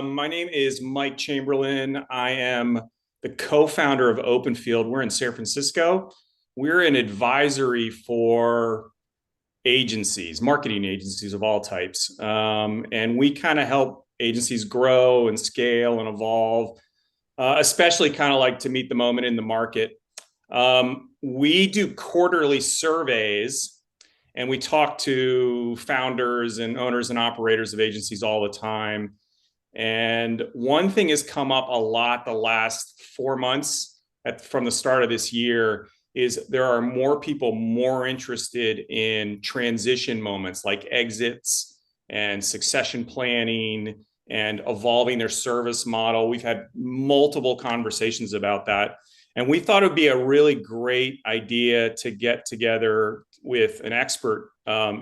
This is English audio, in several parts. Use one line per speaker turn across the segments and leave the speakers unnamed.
My name is Mike Chamberlin. I am the co-founder of Openfield. We're in San Francisco. We're an advisory for agencies, marketing agencies of all types. And we kind of help agencies grow and scale and evolve, especially kind of like to meet the moment in the market. We do quarterly surveys and we talk to founders and owners and operators of agencies all the time. And one thing has come up a lot the last 4 months from the start of this year is there are more people more interested in transition moments like exits and succession planning and evolving their service model. We've had multiple conversations about that. And we thought it would be a really great idea to get together with an expert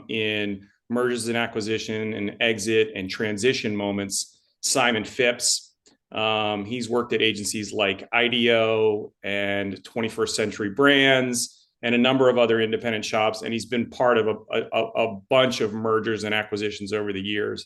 in mergers and acquisition and exit and transition moments, Simon Phipps. He's worked at agencies like IDEO and 21st Century Brands and a number of other independent shops. And he's been part of a bunch of mergers and acquisitions over the years.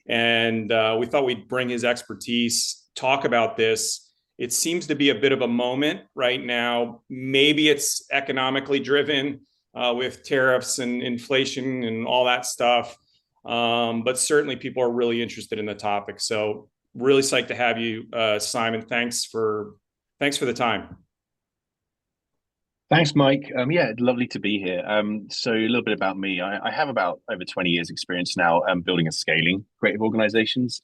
And we thought we'd bring his expertise, talk about this. It seems to be a bit of a moment right now. Maybe it's economically driven with tariffs and inflation and all that stuff. But certainly people are really interested in the topic. So really psyched to have you, Simon. Thanks for the time.
Thanks, Mike. Yeah, lovely to be here. So a little bit about me. I have about over 20 years experience now building and scaling creative organizations.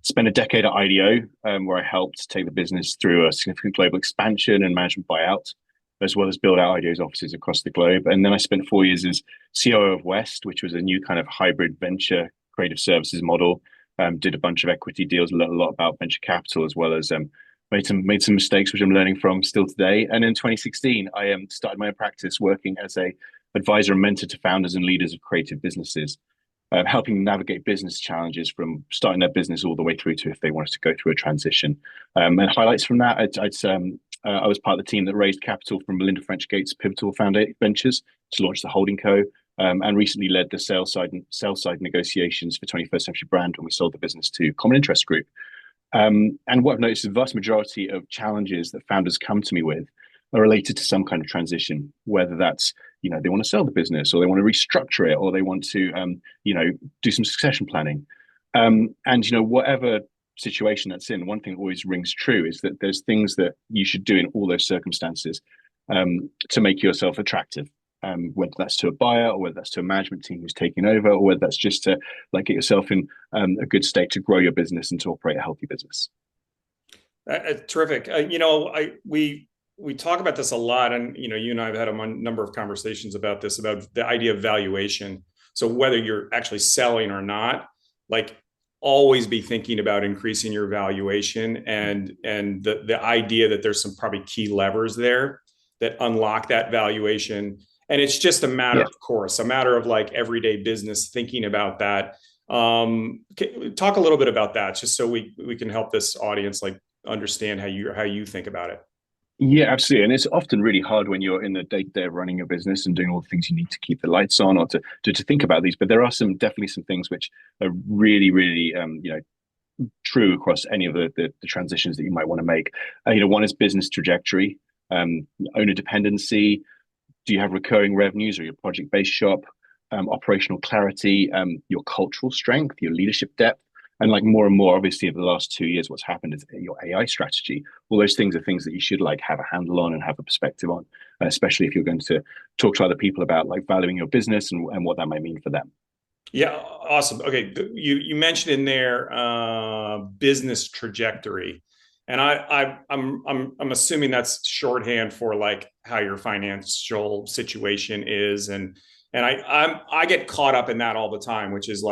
Spent a decade at IDEO, where I helped take the business through a significant global expansion and management buyout, as well as build out IDEO's offices across the globe. And then I spent 4 years as COO of West, which was a new kind of hybrid venture creative services model. Did a bunch of equity deals, learned a lot about venture capital, as well as made some mistakes, which I'm learning from still today. And in 2016, I started my own practice working as a advisor and mentor to founders and leaders of creative businesses, helping navigate business challenges from starting their business all the way through to if they wanted to go through a transition. And highlights from that, I was part of the team that raised capital from Melinda French Gates' Pivotal Ventures to launch the holding co, and recently led the sell side negotiations for 21st Century Brand when we sold the business to Common Interest Group. And what I've noticed is the vast majority of challenges that founders come to me with are related to some kind of transition, whether that's, they want to sell the business or they want to restructure it or they want to, do some succession planning. And, whatever situation that's in, one thing that always rings true is that there's things that you should do in all those circumstances to make yourself attractive. Whether that's to a buyer or whether that's to a management team who's taking over, or whether that's just to get yourself in a good state to grow your business and to operate a healthy business.
Terrific. We talk about this a lot, and you and I have had a number of conversations about this, about the idea of valuation. So whether you're actually selling or not, always be thinking about increasing your valuation, and the idea that there's some probably key levers there that unlock that valuation. And it's just a matter of course, a matter of everyday business thinking about that. Talk a little bit about that, just so we can help this audience understand how you think about it.
Yeah, absolutely. And it's often really hard when you're in the day-to-day of running a business and doing all the things you need to keep the lights on or to think about these. But there are definitely some things which are really, really, true across any of the transitions that you might want to make. One is business trajectory, owner dependency. Do you have recurring revenues or your project-based shop? Operational clarity, your cultural strength, your leadership depth. And more and more, obviously, over the last 2 years, what's happened is your AI strategy. All those things are things that you should have a handle on and have a perspective on, especially if you're going to talk to other people about valuing your business and what that might mean for them.
Yeah, awesome. Okay, you mentioned in there business trajectory, and I'm assuming that's shorthand for how your financial situation is, and I get caught up in that all the time, which is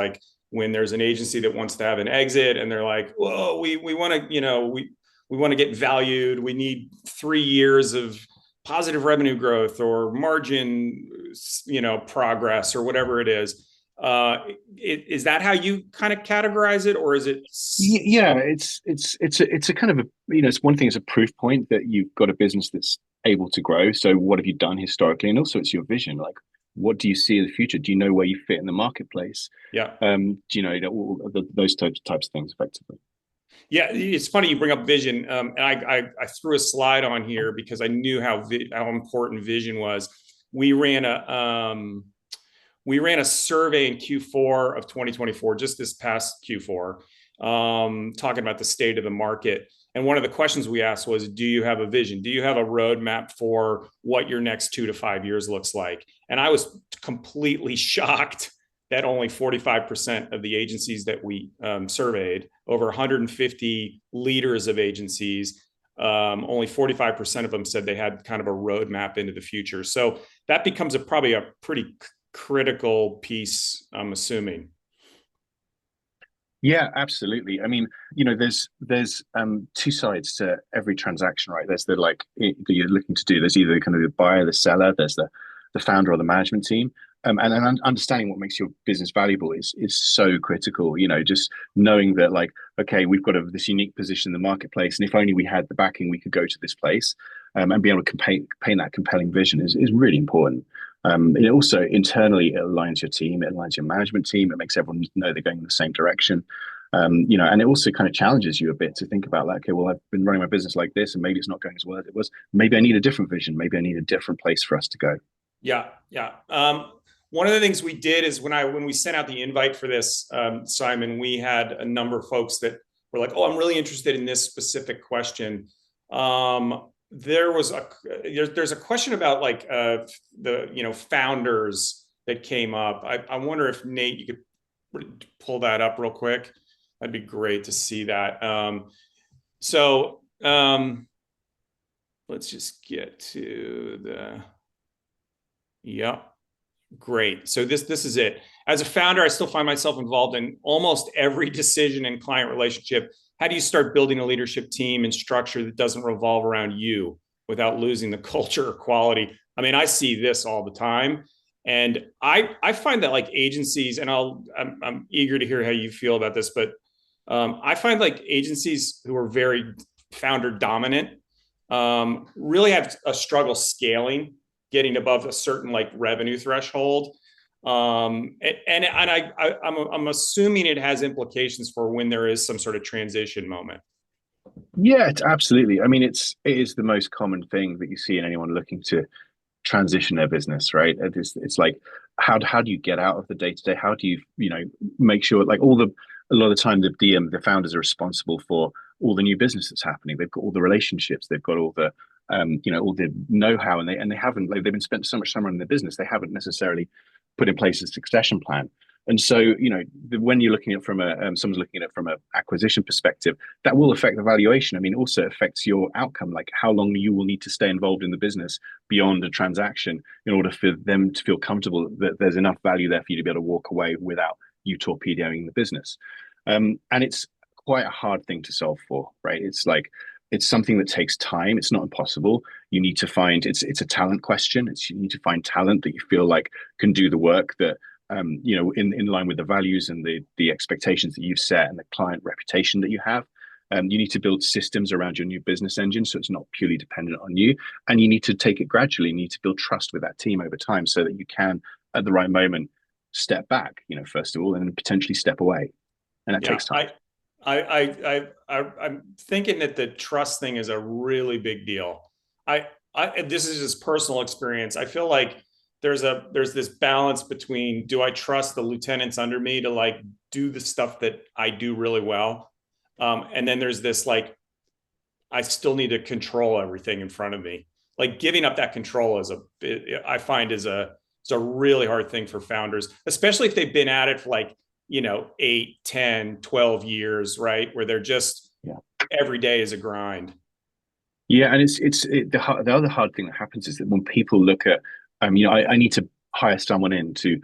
when there's an agency that wants to have an exit and they're like, whoa, we want to, we want to get valued. We need 3 years of positive revenue growth or margin, progress or whatever it is. Is that how you kind of categorize it, or is it?
Yeah, it's a kind of it's one thing, it's a proof point that you've got a business that's able to grow. So what have you done historically? And also it's your vision. What do you see in the future? Do you know where you fit in the marketplace?
Yeah.
Do you know all those types of things effectively?
Yeah, it's funny you bring up vision, and I threw a slide on here because I knew how important vision was. We ran a we ran a survey in Q4 of 2024, just this past Q4, talking about the state of the market. And one of the questions we asked was, do you have a vision? Do you have a roadmap for what your next 2 to 5 years looks like? And I was completely shocked that only 45% of the agencies that we surveyed, over 150 leaders of agencies, only 45% of them said they had kind of a roadmap into the future. So that becomes probably a pretty critical piece, I'm assuming.
Yeah, absolutely. I mean, there's two sides to every transaction, right? There's the that you're looking to do. There's either kind of the buyer, the seller. There's the founder or the management team. And then understanding what makes your business valuable is so critical. Just knowing that okay, we've got this unique position in the marketplace, and if only we had the backing, we could go to this place, and be able to paint that compelling vision is really important. It also internally it aligns your team, it aligns your management team, it makes everyone know they're going in the same direction. And it also kind of challenges you a bit to think about okay, well, I've been running my business like this, and maybe it's not going as well as it was. Maybe I need a different vision. Maybe I need a different place for us to go.
Yeah, yeah. One of the things we did is when we sent out the invite for this, Simon, we had a number of folks that were like, "Oh, I'm really interested in this specific question." There's a question about the founders that came up. I wonder if Nate, you could pull that up real quick. That'd be great to see that. So let's just get to the yeah. Great. So this is it. As a founder, I still find myself involved in almost every decision in client relationship. How do you start building a leadership team and structure that doesn't revolve around you without losing the culture or quality? I mean, I see this all the time. And I find that like agencies, and I'm eager to hear how you feel about this, but I find like agencies who are very founder dominant really have a struggle scaling, getting above a certain like revenue threshold. I'm assuming it has implications for when there is some sort of transition moment.
Yeah, absolutely. I mean, it is the most common thing that you see in anyone looking to transition their business, right? It's like how do you get out of the day to day? How do you make sure a lot of the time the founders are responsible for all the new business that's happening. They've got all the relationships, they've got all the all the know-how, and they haven't they've been spent so much summer in their business, they haven't necessarily put in place a succession plan. And so, when you're looking at it from someone's looking at it from an acquisition perspective, that will affect the valuation. I mean, also affects your outcome, like how long you will need to stay involved in the business beyond a transaction in order for them to feel comfortable that there's enough value there for you to be able to walk away without you torpedoing the business. And it's quite a hard thing to solve for, right? It's something that takes time. It's not impossible. You need to find it's a talent question. You need to find talent that you feel like can do the work that in line with the values and the expectations that you've set and the client reputation that you have. You need to build systems around your new business engine so it's not purely dependent on you. And you need to take it gradually. You need to build trust with that team over time so that you can, at the right moment, step back, first of all, and then potentially step away. And that takes time.
I'm thinking that the trust thing is a really big deal. This is just personal experience. I feel like there's this balance between, do I trust the lieutenants under me to like do the stuff that I do really well, and then there's this like I still need to control everything in front of me. Like giving up that control I find is a really hard thing for founders, especially if they've been at it for like 8, 10, 12 years, right? Where they're just every day is a grind.
Yeah, and the other hard thing that happens is that when people look at, I need to hire someone in to,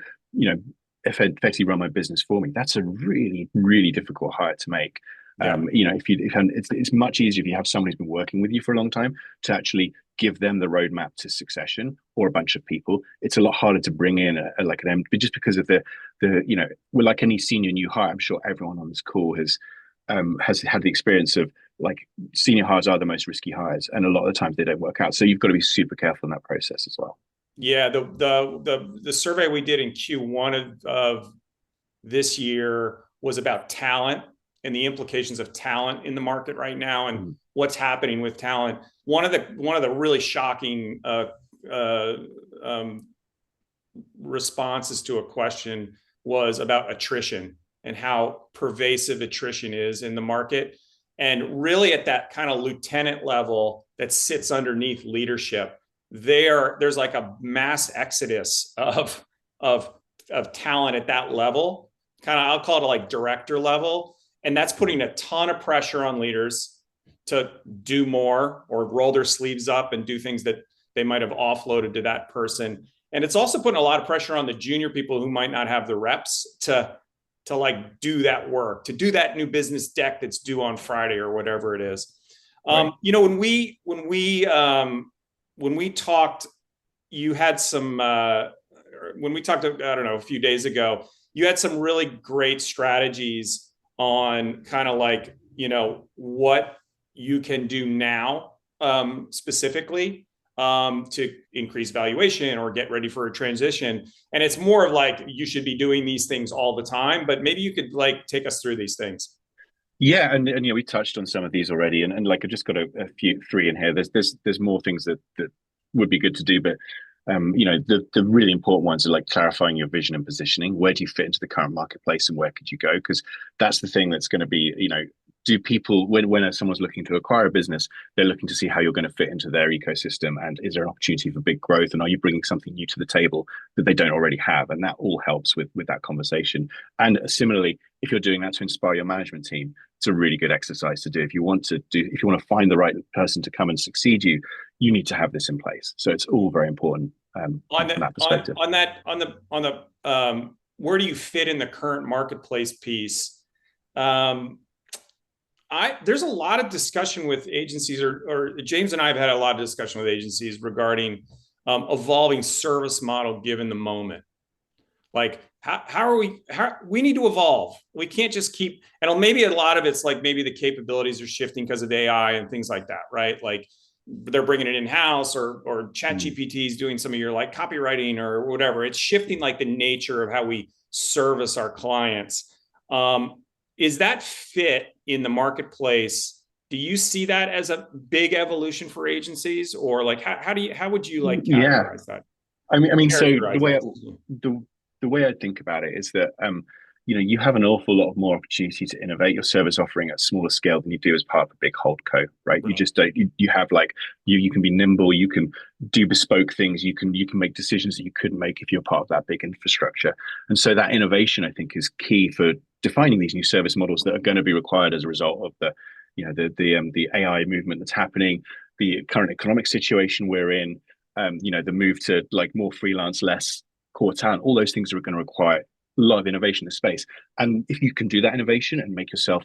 effectively run my business for me. That's a really, really difficult hire to make.
Yeah.
It's much easier if you have someone who's been working with you for a long time to actually give them the roadmap to succession, or a bunch of people. It's a lot harder to bring in like an but just because of we're like any senior new hire. I'm sure everyone on this call has had the experience of like senior hires are the most risky hires, and a lot of the times they don't work out. So you've got to be super careful in that process as well.
Yeah, the survey we did in Q1 of this year was about talent, and the implications of talent in the market right now and what's happening with talent. One of the really shocking responses to a question was about attrition and how pervasive attrition is in the market. And really at that kind of lieutenant level that sits underneath leadership, there's like a mass exodus of talent at that level, kind of, I'll call it like director level. And that's putting a ton of pressure on leaders to do more or roll their sleeves up and do things that they might have offloaded to that person. And it's also putting a lot of pressure on the junior people who might not have the reps to like do that work, to do that new business deck that's due on Friday or whatever it is. Right. You know, when we talked, you had some, when we talked, I don't know, a few days ago, you had some really great strategies on kind of like, you know, what you can do now, specifically, to increase valuation or get ready for a transition. And it's more of like, you should be doing these things all the time, but maybe you could like take us through these things.
Yeah, and you know, we touched on some of these already, and like I just got a few three in here. There's more things that would be good to do, but you know, the really important ones are like clarifying your vision and positioning. Where do you fit into the current marketplace, and where could you go? Because that's the thing that's going to be, you know, do people, when someone's looking to acquire a business, they're looking to see how you're going to fit into their ecosystem, and is there an opportunity for big growth, and are you bringing something new to the table that they don't already have? And that all helps with that conversation. And similarly, if you're doing that to inspire your management team, it's a really good exercise to do. If you want to find the right person to come and succeed you, you need to have this in place. So it's all very important from that perspective.
On the where do you fit in the current marketplace piece? There's a lot of discussion with agencies, or James and I have had a lot of discussion with agencies regarding evolving service model given the moment. Like, how we need to evolve. We can't just keep, and maybe a lot of it's like maybe the capabilities are shifting because of AI and things like that, right? Like they're bringing it in-house, or ChatGPT is doing some of your like copywriting or whatever. It's shifting like the nature of how we service our clients. Is that fit in the marketplace? Do you see that as a big evolution for agencies, or like how would you like categorize that?
I mean, so the way I think about it is that you know, you have an awful lot of more opportunity to innovate your service offering at smaller scale than you do as part of a big holdco, right? You just don't. You have like you can be nimble, you can do bespoke things, you can make decisions that you couldn't make if you're part of that big infrastructure. And so that innovation, I think, is key for defining these new service models that are going to be required as a result of the AI movement that's happening, the current economic situation we're in, you know, the move to like more freelance, less core talent. All those things are going to require a lot of innovation in the space. And if you can do that innovation and make yourself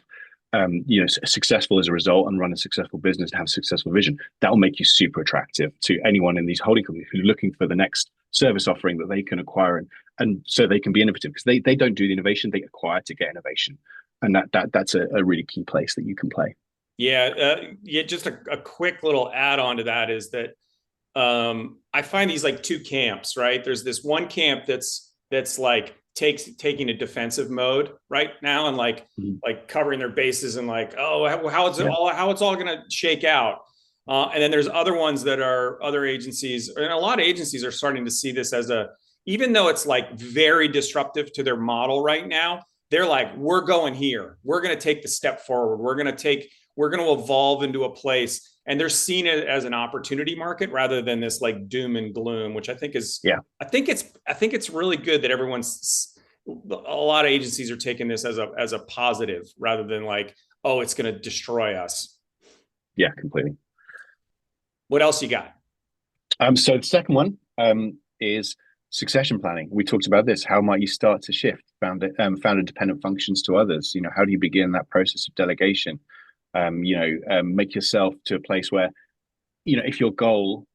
you know, successful as a result, and run a successful business and have a successful vision, that will make you super attractive to anyone in these holding companies who are looking for the next service offering that they can acquire, and so they can be innovative, because they don't do the innovation, they acquire to get innovation. And that's a really key place that you can play.
Yeah, just a quick little add-on to that is that I find these like two camps, right? There's this one camp that's like taking a defensive mode right now, and like covering their bases, and like, oh, how it's all going to shake out. And then there's other ones that are other agencies, and a lot of agencies are starting to see this as even though it's like very disruptive to their model right now, they're like, we're going here. We're going to take the step forward. We're going to evolve into a place, and they're seeing it as an opportunity market rather than this like doom and gloom, which I think is, I think it's really good that a lot of agencies are taking this as a positive rather than like, oh, it's going to destroy us.
Yeah, completely.
What else you got?
So the second one is succession planning. We talked about this. How might you start to shift founder-dependent functions to others? You know, how do you begin that process of delegation? You know, make yourself to a place where, you know, if your goal,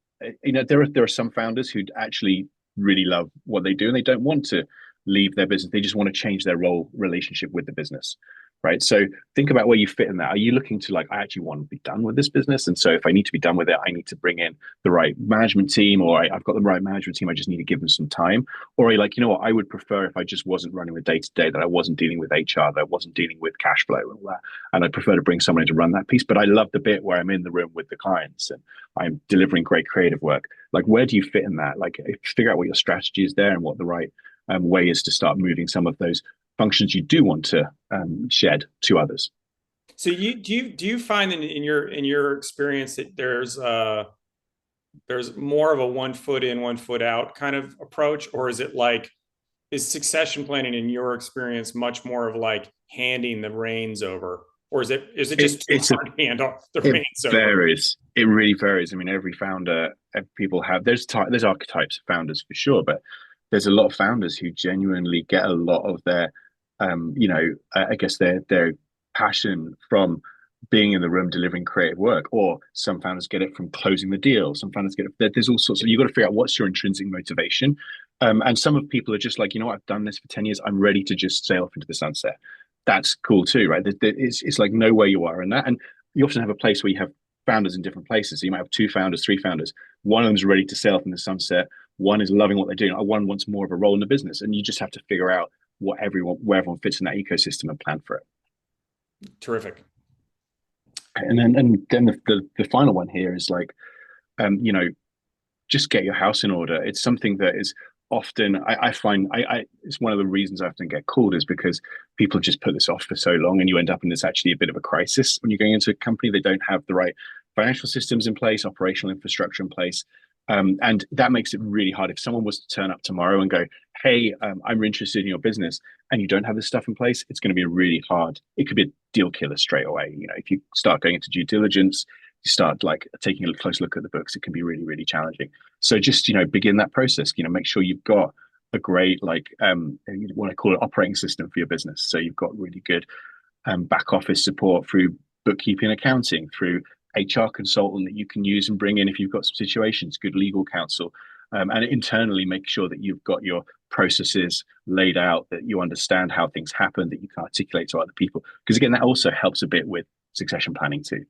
you know, there are some founders who actually really love what they do and they don't want to leave their business. They just want to change their role relationship with the business. right? So think about where you fit in that. Are you looking to like, I actually want to be done with this business, and so if I need to be done with it, I need to bring in the right management team, or I've got the right management team, I just need to give them some time? Or are you like, you know what, I would prefer if I just wasn't running the day to day, that I wasn't dealing with HR, that I wasn't dealing with cash flow and all that, and I prefer to bring someone in to run that piece, but I love the bit where I'm in the room with the clients and I'm delivering great creative work. Like, where do you fit in that? Like, figure out what your strategy is there and what the right way is to start moving some of those functions you do want to shed to others.
So do you find in your experience that there's more of a 1 foot in, 1 foot out kind of approach, or is it like, is succession planning in your experience much more of like handing the reins over, or is it just too hard to hand off the reins over?
It varies. It really varies. I mean, every founder, people have there's archetypes of founders for sure, but there's a lot of founders who genuinely get a lot of their I guess their passion from being in the room delivering creative work, or some founders get it from closing the deal. Some founders get it. There's all sorts of, you've got to figure out what's your intrinsic motivation. And some of people are just like, you know what, I've done this for 10 years. I'm ready to just sail off into the sunset. That's cool too, right? It's like know where you are in that. And you often have a place where you have founders in different places. So you might have 2 founders, 3 founders. One of them's ready to sail off in the sunset. One is loving what they're doing. One wants more of a role in the business. And you just have to figure out where everyone fits in that ecosystem and plan for it.
Terrific.
And then the final one here is like, just get your house in order. It's something that is often, I find, it's one of the reasons I often get called, is because people just put this off for so long, and you end up in this actually a bit of a crisis when you're going into a company. They don't have the right financial systems in place, operational infrastructure in place. And that makes it really hard. If someone was to turn up tomorrow and go, hey, I'm interested in your business, and you don't have this stuff in place, it's going to be really hard. It could be a deal killer straight away. If you start going into due diligence, you start like taking a close look at the books, it can be really, really challenging. So just, begin that process, make sure you've got a great, you want to call it operating system for your business. So you've got really good back office support through bookkeeping, accounting, through HR consultant that you can use and bring in if you've got some situations, good legal counsel, and internally make sure that you've got your processes laid out, that you understand how things happen, that you can articulate to other people. Because again, that also helps a bit with succession planning too.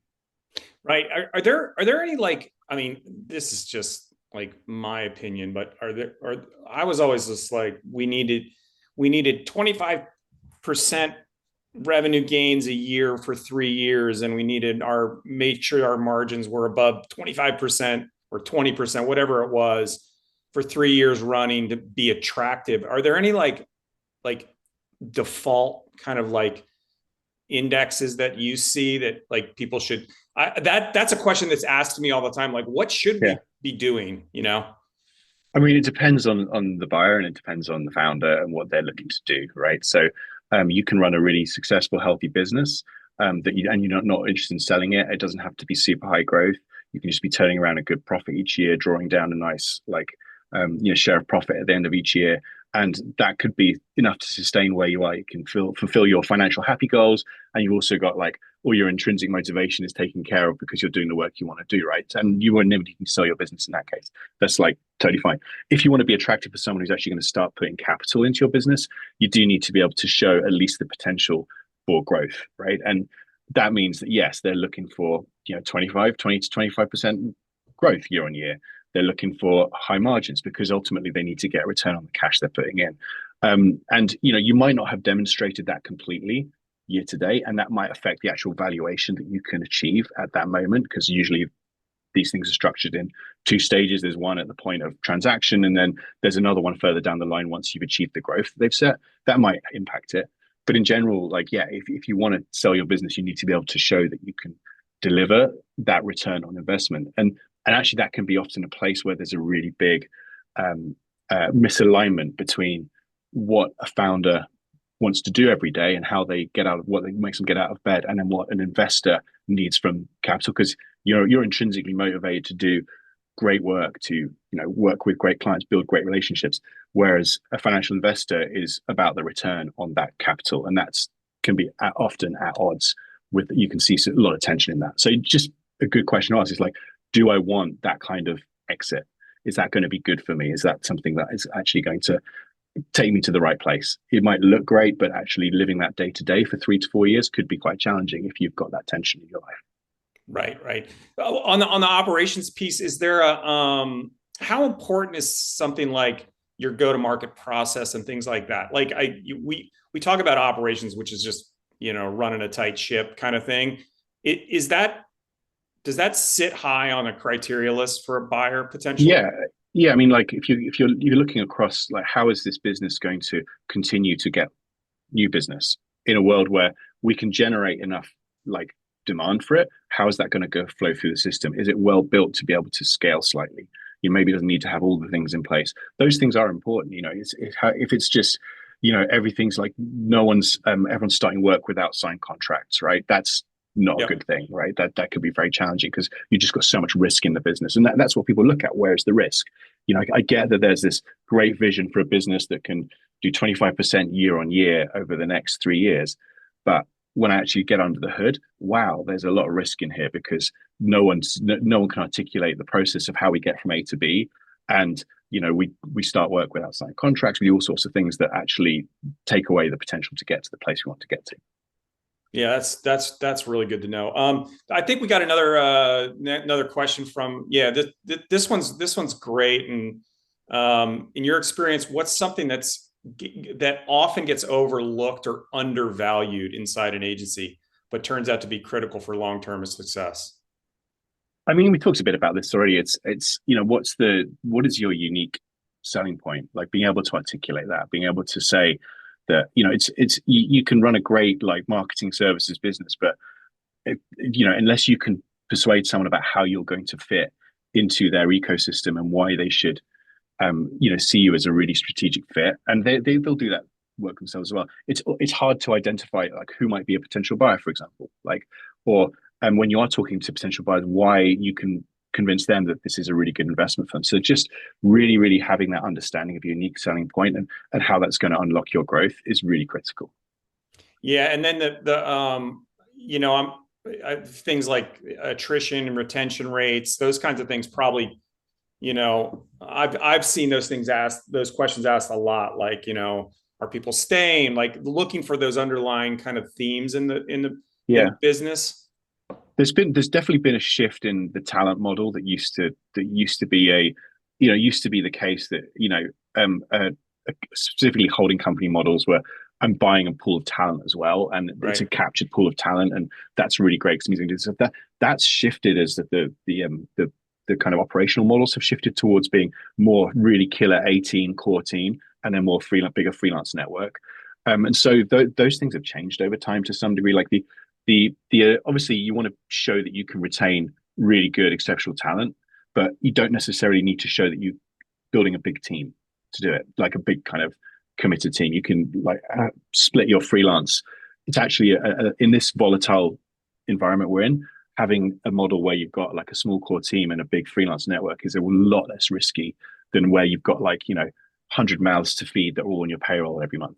Right. Are there any, like, I mean, this is just like my opinion, but I was always just like, we needed 25% revenue gains a year for 3 years, and we made sure our margins were above 25% or 20%, whatever it was, for 3 years running to be attractive. Are there any like default kind of like indexes that you see that like people should, that's a question that's asked to me all the time. Like, what should we be doing?
I mean, it depends on the buyer, and it depends on the founder and what they're looking to do, right? So you can run a really successful, healthy business and you're not interested in selling it. It doesn't have to be super high growth. You can just be turning around a good profit each year, drawing down a nice share of profit at the end of each year. And that could be enough to sustain where you are. You can fulfill your financial happy goals. And you've also got like all your intrinsic motivation is taken care of because you're doing the work you want to do, right? And you won't never can sell your business in that case. That's like totally fine. If you want to be attractive for someone who's actually going to start putting capital into your business, you do need to be able to show at least the potential for growth, right? And that means that, yes, they're looking for 20 to 25% growth year on year. They're looking for high margins because ultimately they need to get a return on the cash they're putting in. And you might not have demonstrated that completely year to date, and that might affect the actual valuation that you can achieve at that moment, because usually these things are structured in 2 stages. There's one at the point of transaction, and then there's another one further down the line once you've achieved the growth that they've set. That might impact it. But in general, if you want to sell your business, you need to be able to show that you can deliver that return on investment. And actually, that can be often a place where there's a really big misalignment between what a founder wants to do every day and how they get out of what makes them get out of bed, and then what an investor needs from capital. Because you're intrinsically motivated to do great work, to work with great clients, build great relationships, whereas a financial investor is about the return on that capital, and that's can be often at odds with. You can see a lot of tension in that. So just a good question to ask is like, do I want that kind of exit? Is that going to be good for me? Is that something that is actually going to take me to the right place. It might look great, but actually living that day to day for 3 to 4 years could be quite challenging if you've got that tension in your life.
Right, right. On the operations piece, is there a how important is something like your go-to-market process and things like that? Like we talk about operations, which is just, running a tight ship kind of thing. Is that does that sit high on a criteria list for a buyer potentially?
Yeah, yeah. I mean, like if you're looking across, like, how is this business going to continue to get new business in a world where we can generate enough, like, demand for it? How is that going to go flow through the system? Is it well built to be able to scale slightly? You maybe doesn't need to have all the things in place. Those things are important. If it's just, everything's like everyone's starting work without signed contracts, right? That's not a
Yep.
good thing, right? That could be very challenging because you just got so much risk in the business, and that's what people look at. Where's the risk? I get that there's this great vision for a business that can do 25% year on year over the next 3 years, but when I actually get under the hood, wow, there's a lot of risk in here because no one can articulate the process of how we get from A to B, and we start work without signed contracts. We do all sorts of things that actually take away the potential to get to the place we want to get to.
Yeah, that's really good to know. I think we got another question from this one's great. And in your experience, what's something that often gets overlooked or undervalued inside an agency, but turns out to be critical for long-term success?
I mean, we talked a bit about this already. It's what is your unique selling point? Like being able to articulate that, being able to say that, you can run a great, like, marketing services business, but unless you can persuade someone about how you're going to fit into their ecosystem and why they should see you as a really strategic fit, and they'll do that work themselves as well. It's hard to identify, like, who might be a potential buyer, for example, like, or when you are talking to potential buyers, why you can convince them that this is a really good investment for them. So just really, really having that understanding of your unique selling point and how that's going to unlock your growth is really critical.
Yeah, and then things like attrition and retention rates, those kinds of things probably, I've seen those questions asked a lot. Like, are people staying? Like looking for those underlying kind of themes in
Yeah,
the business.
there's definitely been a shift in the talent model used to be the case that specifically holding company models where I'm buying a pool of talent as well, and it's a
Right.
captured pool of talent, and that's really great because it means that's shifted as the kind of operational models have shifted towards being more really killer 18 core team and then more bigger freelance network. And so those things have changed over time to some degree. Like the obviously you want to show that you can retain really good exceptional talent, but you don't necessarily need to show that you're building a big team to do it, like a big kind of committed team. You can, like, split your freelance. It's actually in this volatile environment we're in, having a model where you've got like a small core team and a big freelance network is a lot less risky than where you've got, like, 100 mouths to feed that are all on your payroll every month.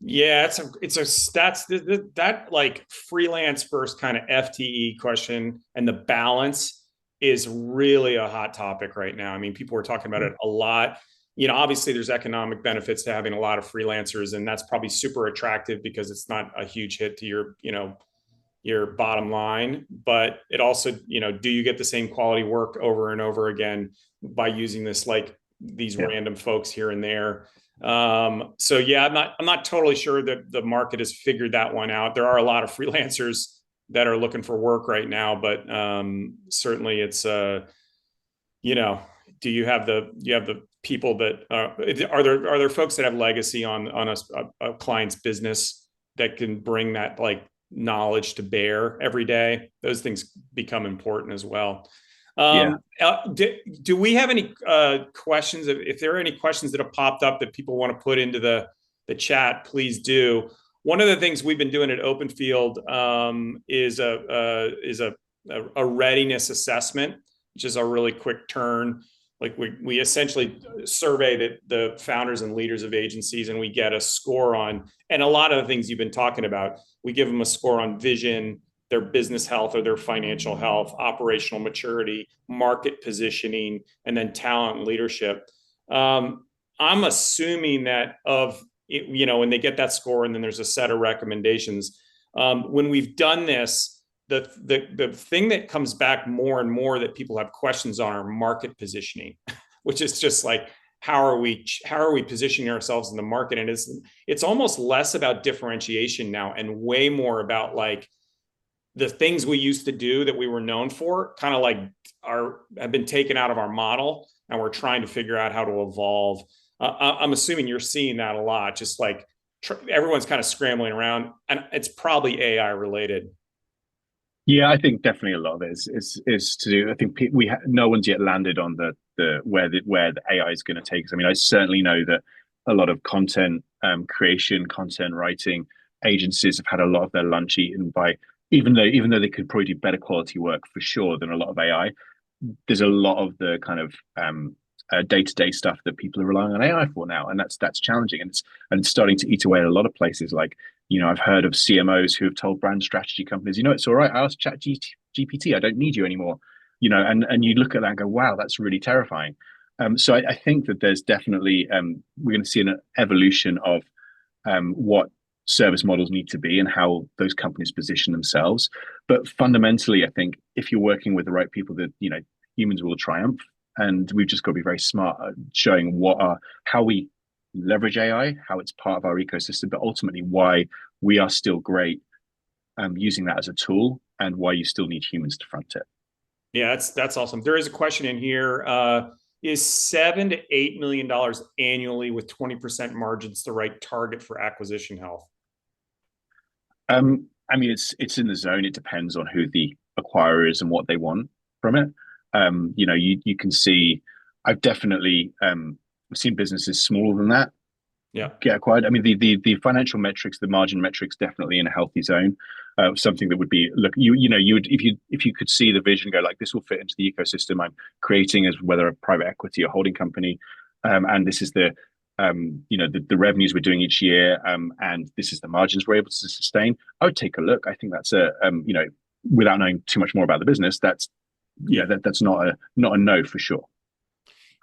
Yeah, that like freelance versus kind of FTE question, and the balance is really a hot topic right now. I mean, people are talking about it a lot. Obviously there's economic benefits to having a lot of freelancers, and that's probably super attractive because it's not a huge hit to your bottom line. But it also, do you get the same quality work over and over again by using these
Yeah.
random folks here and there? So yeah, I'm not totally sure that the market has figured that one out. There are a lot of freelancers that are looking for work right now, but certainly it's do you have the people that are there folks that have legacy on a client's business that can bring that, like, knowledge to bear every day? Those things become important as well.
Yeah.
Do we have any questions? If there are any questions that have popped up that people want to put into the chat, please do. One of the things we've been doing at Openfield is a readiness assessment, which is a really quick turn. Like we essentially survey the founders and leaders of agencies, and we get a score on, and a lot of the things you've been talking about. We give them a score on vision, their business health or their financial health, operational maturity, market positioning, and then talent and leadership. I'm I'm assuming that when they get that score and then there's a set of recommendations. When we've done this, the thing that comes back more and more that people have questions on are market positioning, which is just like, how are we positioning ourselves in the market? And it's almost less about differentiation now and way more about like the things we used to do that we were known for kind of like have been taken out of our model, and we're trying to figure out how to evolve. I'm assuming you're seeing that a lot, just like everyone's kind of scrambling around, and it's probably AI related.
Yeah, I think definitely a lot of it is to do. I think no one's yet landed on where the AI is going to take us. I mean, I certainly know that a lot of content creation, content writing agencies have had a lot of their lunch eaten by, even though they could probably do better quality work for sure than a lot of AI. There's a lot of the kind of day-to-day stuff that people are relying on AI for now, and that's challenging, and it's starting to eat away at a lot of places. Like, I've heard of CMOs who have told brand strategy companies, it's all right, I asked Chat GPT, I don't need you anymore. And you look at that and go, wow, that's really terrifying. So I think that there's definitely we're going to see an evolution of what service models need to be and how those companies position themselves. But fundamentally, I think if you're working with the right people, that humans will triumph, and we've just got to be very smart at showing how we leverage AI, how it's part of our ecosystem, but ultimately why we are still great using that as a tool, and why you still need humans to front it.
Yeah, that's awesome. There is a question in here. Is $7 to $8 million annually with 20% margins the right target for acquisition health?
I mean, it's in the zone. It depends on who the acquirer is and what they want from it. You can see, I've definitely seen businesses smaller than that get acquired. I mean, the financial metrics, the margin metrics, definitely in a healthy zone. Something that would be, look, you would, if you could see the vision, go like, this will fit into the ecosystem I'm creating as whether a private equity or holding company, and this is the revenues we're doing each year, and this is the margins we're able to sustain. I would take a look. I think that's without knowing too much more about the business, that's not a no for sure.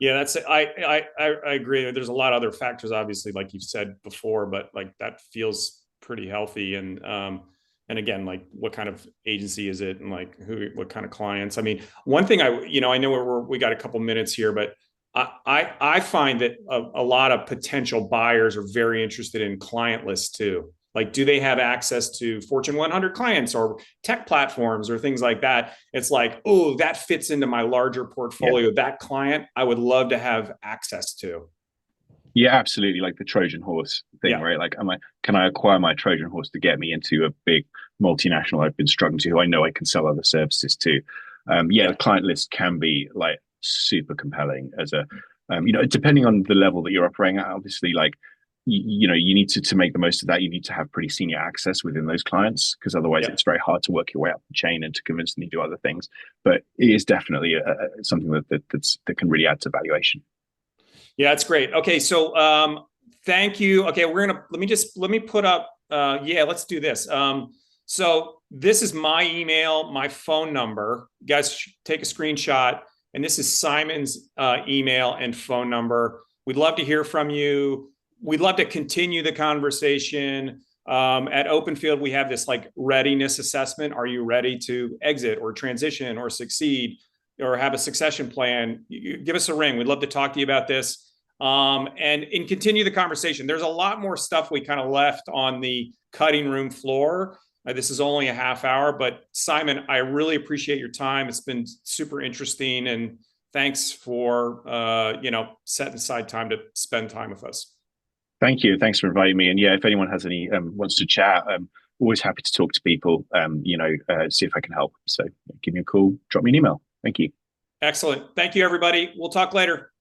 Yeah, I agree. There's a lot of other factors, obviously, like you've said before, but like that feels pretty healthy. And again, like what kind of agency is it, and like what kind of clients? I mean, one thing I know we got a couple minutes here, but I find that a lot of potential buyers are very interested in client lists too. Like, do they have access to Fortune 100 clients or tech platforms or things like that? It's like, oh, that fits into my larger portfolio. Yeah. That client, I would love to have access to.
Yeah, absolutely. Like the Trojan horse thing, right? Like, can I acquire my Trojan horse to get me into a big multinational I've been struggling to, who I know I can sell other services to? The client list can be like super compelling as a, depending on the level that you're operating at, obviously, like, you need to make the most of that. You need to have pretty senior access within those clients, because otherwise it's very hard to work your way up the chain and to convince them to do other things. But it is definitely something that can really add to valuation.
Yeah, that's great. Okay, so thank you. Okay, let me put up. Let's do this. So this is my email, my phone number. You guys take a screenshot, and this is Simon's email and phone number. We'd love to hear from you. We'd love to continue the conversation. At Openfield, we have this like readiness assessment. Are you ready to exit or transition or succeed or have a succession plan? Give us a ring. We'd love to talk to you about this and continue the conversation. There's a lot more stuff we kind of left on the cutting room floor. This is only a half hour, but Simon, I really appreciate your time. It's been super interesting, and thanks for setting aside time to spend time with us.
Thank you. Thanks for inviting me. And yeah, if anyone has any wants to chat, always happy to talk to people. See if I can help. So give me a call, drop me an email. Thank you.
Excellent. Thank you, everybody. We'll talk later.